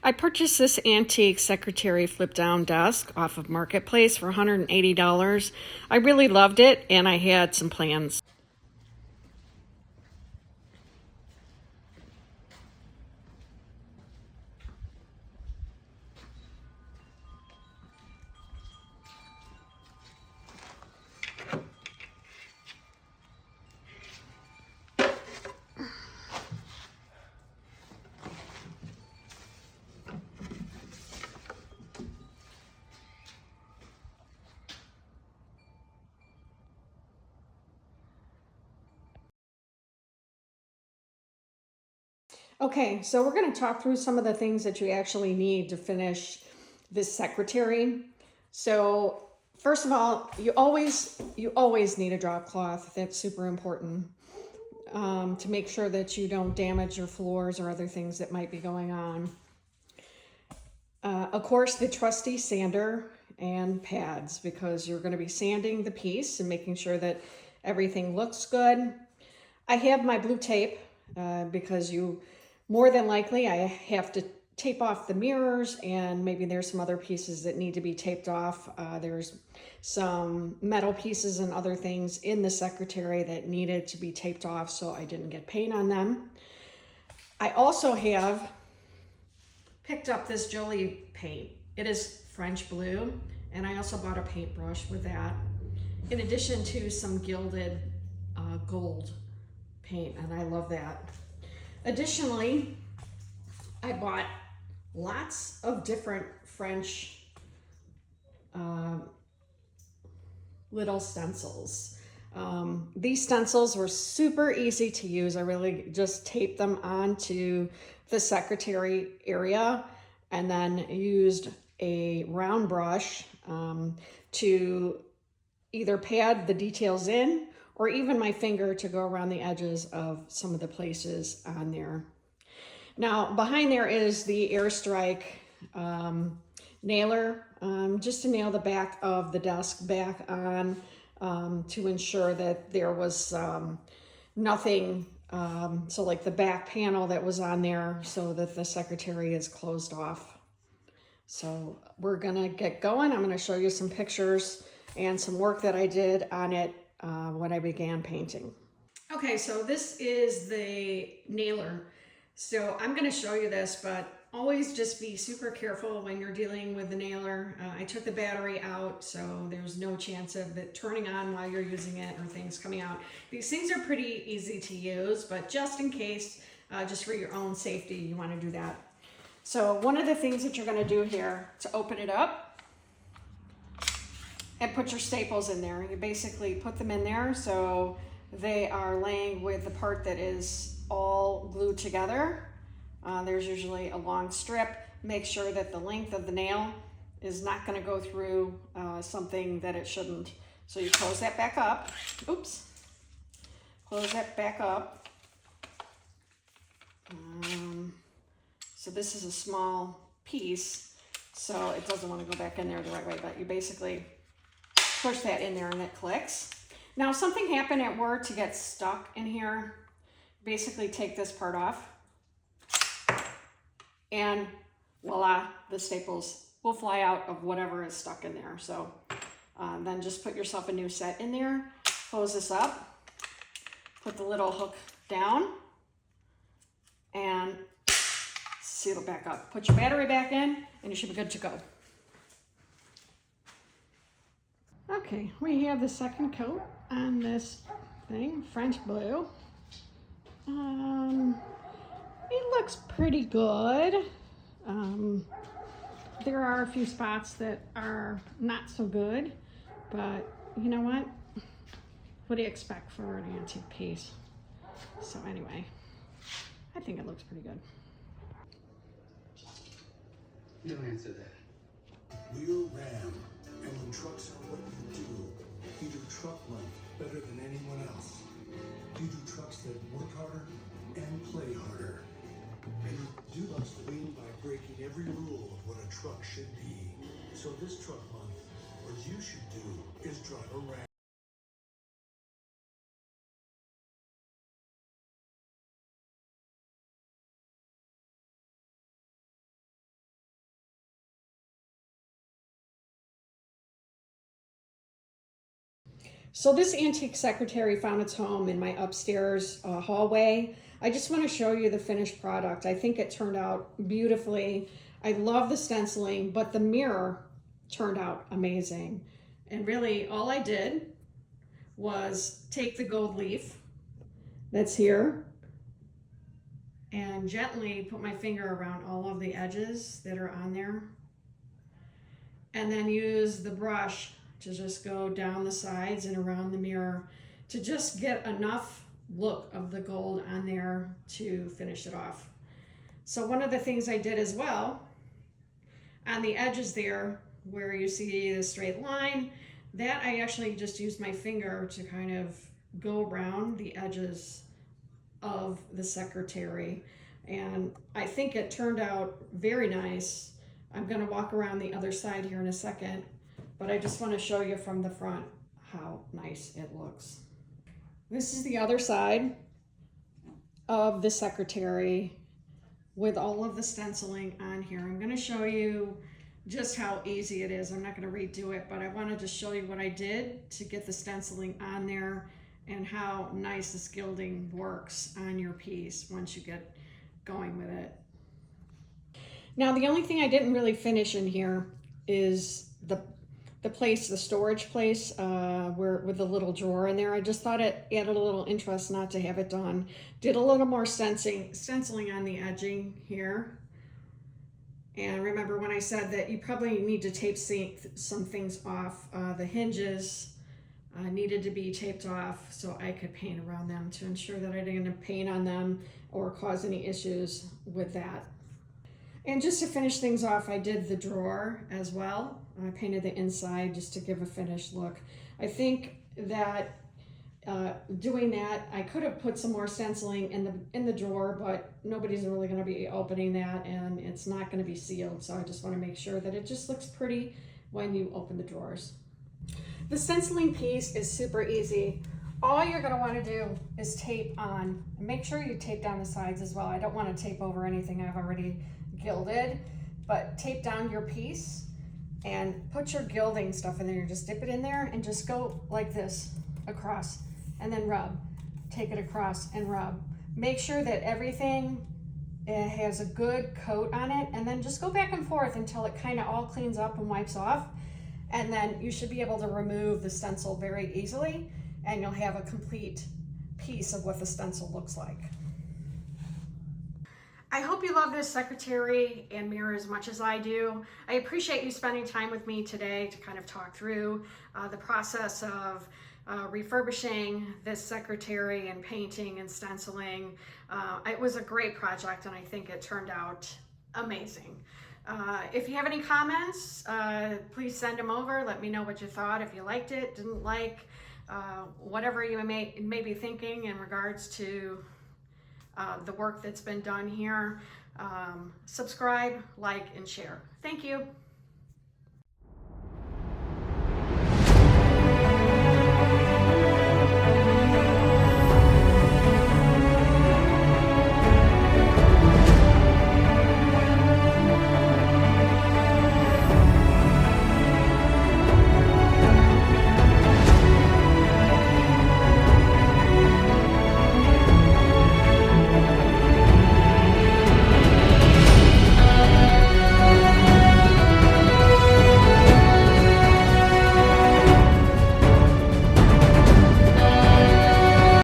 I purchased this antique secretary flip down desk off of Marketplace for $180. I really loved it, and I had some plans. Okay, so we're going to talk through some of the things that you actually need to finish this secretary. So first of all, you always need a drop cloth. That's super important to make sure that you don't damage your floors or other things that might be going on. Of course, the trusty sander and pads, because you're going to be sanding the piece and making sure that everything looks good. I have my blue tape because more than likely I have to tape off the mirrors, and maybe there's some other pieces that need to be taped off. There's some metal pieces and other things in the secretary that needed to be taped off, so I didn't get paint on them. I also have picked up this Jolie paint. It is French blue, and I also bought a paintbrush with that, in addition to some Gilded gold paint, and I love that. Additionally, I bought lots of different French little stencils. These stencils were super easy to use. I really just taped them onto the secretary area and then used a round brush to either pad the details in, or even my finger to go around the edges of some of the places on there. Now, behind there is the Airstrike nailer, just to nail the back of the desk back on, to ensure that there was nothing, so like the back panel that was on there, so that the secretary is closed off. So we're gonna get going. I'm gonna show you some pictures and some work that I did on it when I began painting. Okay, so this is the nailer. So I'm going to show you this, but always just be super careful when you're dealing with the nailer. I took the battery out, so there's no chance of it turning on while you're using it or things coming out. These things are pretty easy to use, but just in case, just for your own safety, you want to do that. So one of the things that you're going to do here to open it up and put your staples in there, you basically put them in there so they are laying with the part that is all glued together. There's usually a long strip. Make sure that the length of the nail is not going to go through something that it shouldn't. So you close that back up. Oops. Close that back up. So this is a small piece, so it doesn't want to go back in there the right way, but you basically push that in there and it clicks. Now, if something happened at work to get stuck in here, basically take this part off and voila, the staples will fly out of whatever is stuck in there. So then just put yourself a new set in there, close this up, put the little hook down and seal it back up. Put your battery back in and you should be good to go. Okay, we have the second coat on this thing, French blue. It looks pretty good. There are a few spots that are not so good, but you know what? What do you expect for an antique piece? So anyway, I think it looks pretty good. Don't answer that. We're Ram, and when trucks are what you do, you do truck life better than anyone else. You do trucks that work harder and play harder. And you do us win by breaking every rule of what a truck should be. So this truck month, what you should do is drive a Ram. So this antique secretary found its home in my upstairs hallway. I just want to show you the finished product. I think it turned out beautifully. I love the stenciling, but the mirror turned out amazing. And really all I did was take the gold leaf that's here and gently put my finger around all of the edges that are on there. And then use the brush to just go down the sides and around the mirror to just get enough look of the gold on there to finish it off. So one of the things I did as well, on the edges there where you see the straight line, that I actually just used my finger to kind of go around the edges of the secretary. And I think it turned out very nice. I'm going to walk around the other side here in a second, but I just want to show you from the front how nice it looks. This is the other side of the secretary with all of the stenciling on here. I'm going to show you just how easy it is. I'm not going to redo it, but I wanted to show you what I did to get the stenciling on there and how nice this gilding works on your piece once you get going with it. Now, the only thing I didn't really finish in here is the storage place where with the little drawer in there. I just thought it added a little interest not to have it done. Did a little more stenciling on the edging here. And remember when I said that you probably need to tape some things off. The hinges needed to be taped off so I could paint around them to ensure that I didn't paint on them or cause any issues with that. And just to finish things off, I did the drawer as well. I painted the inside just to give a finished look. I think that doing that, I could have put some more stenciling in the drawer, but nobody's really going to be opening that, and it's not going to be sealed. So I just want to make sure that it just looks pretty when you open the drawers. The stenciling piece is super easy. All you're going to want to do is tape on. Make sure you tape down the sides as well. I don't want to tape over anything I've already gilded, but tape down your piece and put your gilding stuff in there. Just dip it in there and just go like this across and then rub. Take it across and rub. Make sure that everything has a good coat on it, and then just go back and forth until it kind of all cleans up and wipes off. And then you should be able to remove the stencil very easily, and you'll have a complete piece of what the stencil looks like. I hope you love this secretary and mirror as much as I do. I appreciate you spending time with me today to kind of talk through the process of refurbishing this secretary and painting and stenciling. It was a great project, and I think it turned out amazing. If you have any comments, please send them over. Let me know what you thought, if you liked it, didn't like, whatever you may be thinking in regards to the work that's been done here. Subscribe, like, and share. Thank you.